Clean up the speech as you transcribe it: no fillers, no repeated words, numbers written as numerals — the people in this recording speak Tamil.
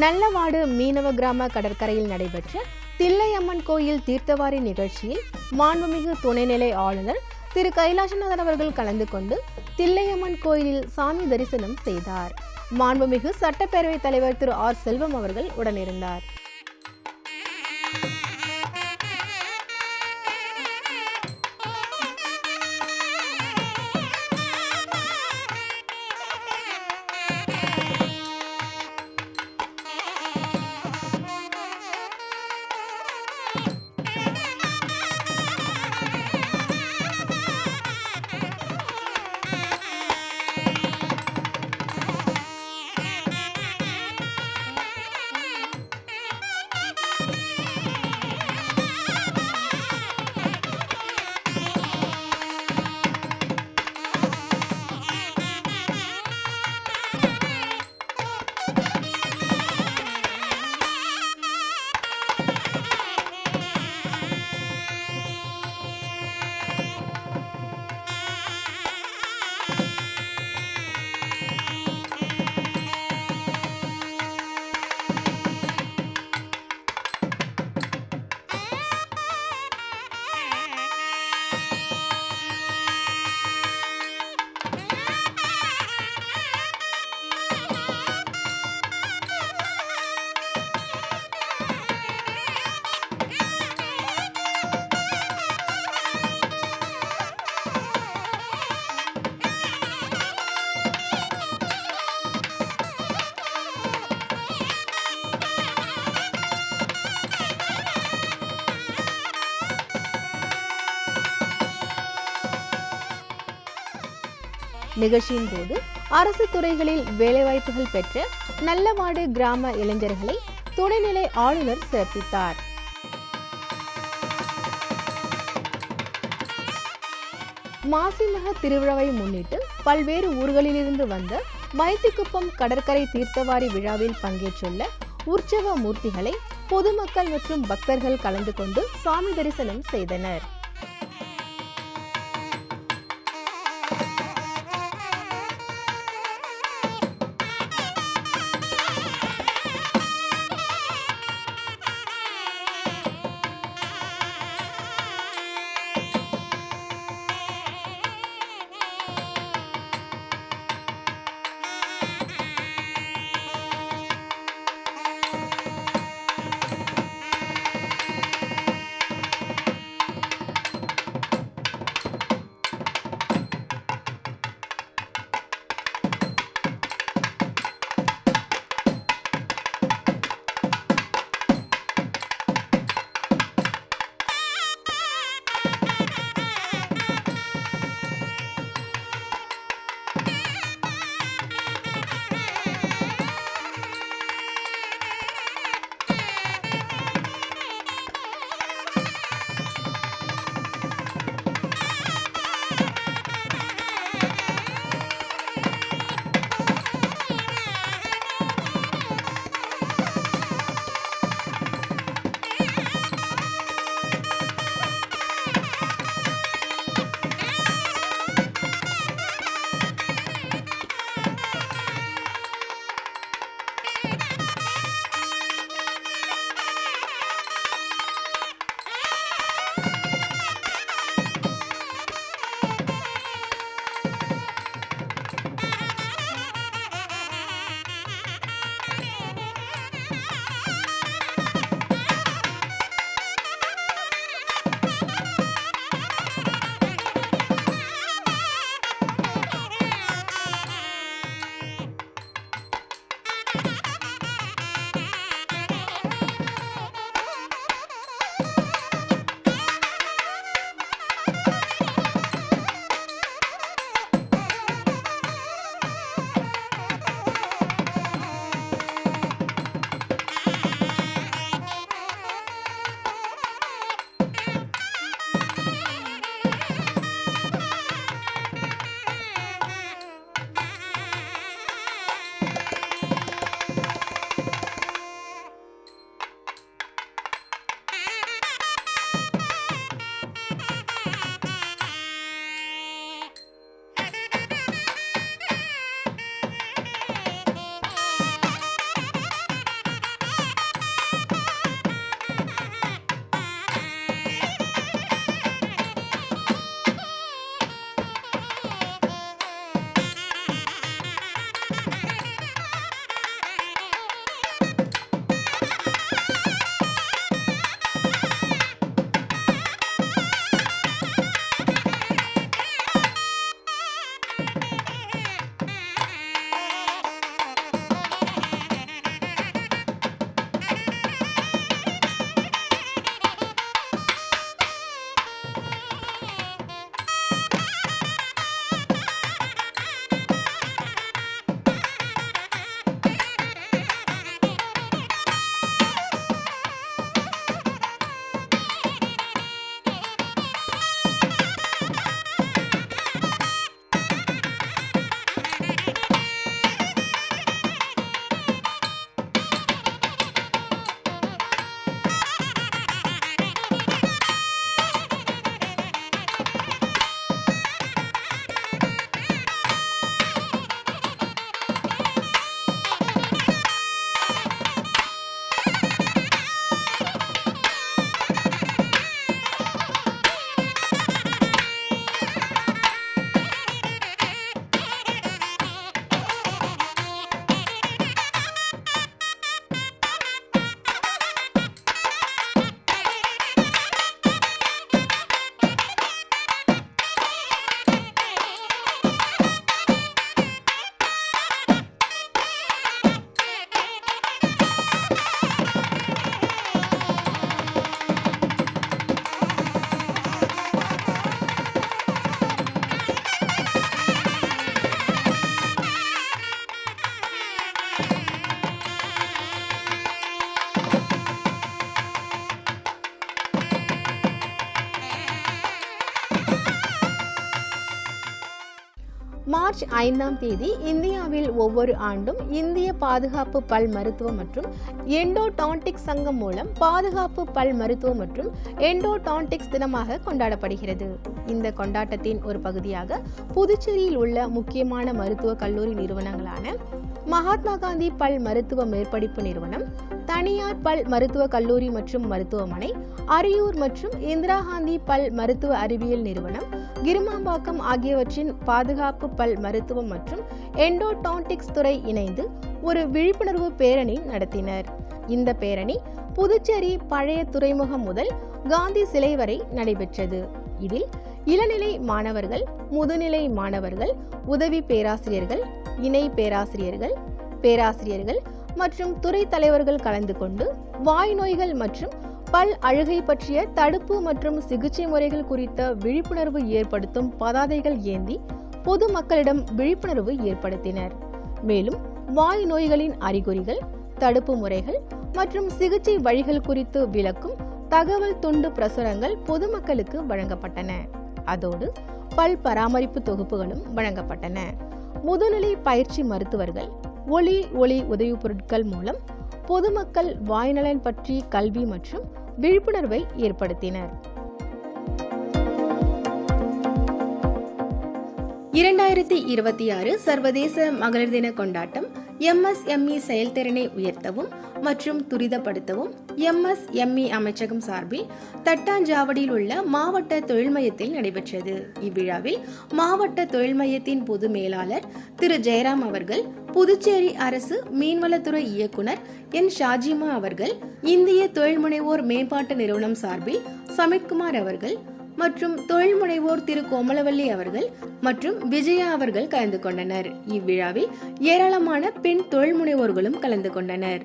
நல்லவாடு மீனவ கிராம கடற்கரையில் நடைபெற்ற தில்லையம்மன் கோயில் தீர்த்தவாரி நிகழ்ச்சியில் மாண்புமிகு துணைநிலை ஆளுநர் திரு கைலாசநாதன் அவர்கள் கலந்து கொண்டு தில்லையம்மன் கோயிலில் சாமி தரிசனம் செய்தார். மாண்புமிகு சட்டப்பேரவைத் தலைவர் திரு ஆர் செல்வம் அவர்கள் உடனிருந்தார். நிகழ்ச்சியின் போது அரசு துறைகளில் வேலைவாய்ப்புகள் பெற்ற நல்லவாடு கிராம இளைஞர்களை துணைநிலை ஆளுநர் சிறப்பித்தார். மாசிமக திருவிழாவை முன்னிட்டு பல்வேறு ஊர்களிலிருந்து வந்த மைத்திக்குப்பம் கடற்கரை தீர்த்தவாரி விழாவில் பங்கேற்றுள்ள உற்சவ மூர்த்திகளை பொதுமக்கள் மற்றும் பக்தர்கள் கலந்து கொண்டு சாமி தரிசனம் செய்தனர். மார்ச் 5ஆம் தேதி இந்தியாவில் ஒவ்வொரு ஆண்டும் இந்திய பாதுகாப்பு பல் மருத்துவம் மற்றும் எண்டோடான்டிக்ஸ் சங்கம் மூலம் பாதுகாப்பு பல் மருத்துவம் மற்றும் எண்டோடான்டிக்ஸ் தினமாக கொண்டாடப்படுகிறது. இந்த கொண்டாட்டத்தின் ஒரு பகுதியாக புதுச்சேரியில் உள்ள முக்கியமான மருத்துவ கல்லூரி நிறுவனங்களான மகாத்மா காந்தி பல் மருத்துவ மேற்படிப்பு நிறுவனம், தனியார் பல் மருத்துவ கல்லூரி மற்றும் மருத்துவமனை, அரியூர் மற்றும் இந்திரா காந்தி பல் மருத்துவ அறிவியல் நிறுவனம், கிருமாம்பாக்கம் ஆகியவற்றின் பாதுகாப்பு பல் மருத்துவம் மற்றும் எண்டோடான்டிக்ஸ் துறை இணைந்து ஒரு விழிப்புணர்வு பேரணி நடத்தினர். இந்த பேரணி புதுச்சேரி பழைய துறைமுகம் முதல் காந்தி சிலை வரை நடைபெற்றது. இதில் இளநிலை மாணவர்கள், முதுநிலை மாணவர்கள், உதவி பேராசிரியர்கள், இணை பேராசிரியர்கள், பேராசிரியர்கள் மற்றும் துறை தலைவர்கள் கலந்து கொண்டு வாய் நோய்கள் மற்றும் பல் அழுகை பற்றிய தடுப்பு மற்றும் சிகிச்சை முறைகள் குறித்த விழிப்புணர்வு ஏற்படுத்தும் பதாதைகள் ஏந்தி பொதுமக்களிடம் விழிப்புணர்வு ஏற்படுத்தினர். மேலும் வாய் நோய்களின் அறிகுறிகள், தடுப்பு முறைகள் மற்றும் சிகிச்சை வழிகள் குறித்து விளக்கும் தகவல் துண்டு பிரசுரங்கள் பொதுமக்களுக்கு வழங்கப்பட்டன. அதோடு பல் பராமரிப்பு தொகுப்புகளும் வழங்கப்பட்டன. முதுநிலை பயிற்சி மருத்துவர்கள் ஒளி உதவி பொருட்கள் மூலம் பொதுமக்கள் வாய்நலன் பற்றி கல்வி மற்றும் விழிப்புணர்வை ஏற்படுத்தினர். 2026 சர்வதேச மகளிர் தின கொண்டாட்டம் MSME செயல்திறனை உயர்த்தவும் மற்றும் துரிதப்படுத்தவும் MSME அமைச்சகம் சார்பில் தட்டாஞ்சாவடியில் உள்ள மாவட்ட தொழில் மையத்தில் நடைபெற்றது. இவ்விழாவில் மாவட்ட தொழில் மையத்தின் பொது மேலாளர் திரு ஜெயராம் அவர்கள், புதுச்சேரி அரசு மீன்வளத்துறை இயக்குனர் என் ஷாஜிமா அவர்கள், இந்திய தொழில் முனைவோர் மேம்பாட்டு நிறுவனம் சார்பில் சமித்குமார் அவர்கள் மற்றும் தொழில் முனைவோர் திரு கோமலவல்லி அவர்கள் மற்றும் விஜயா அவர்கள் கலந்து கொண்டனர். இவ்விழாவில் ஏராளமான பெண் தொழில் முனைவோர்களும் கலந்து கொண்டனர்.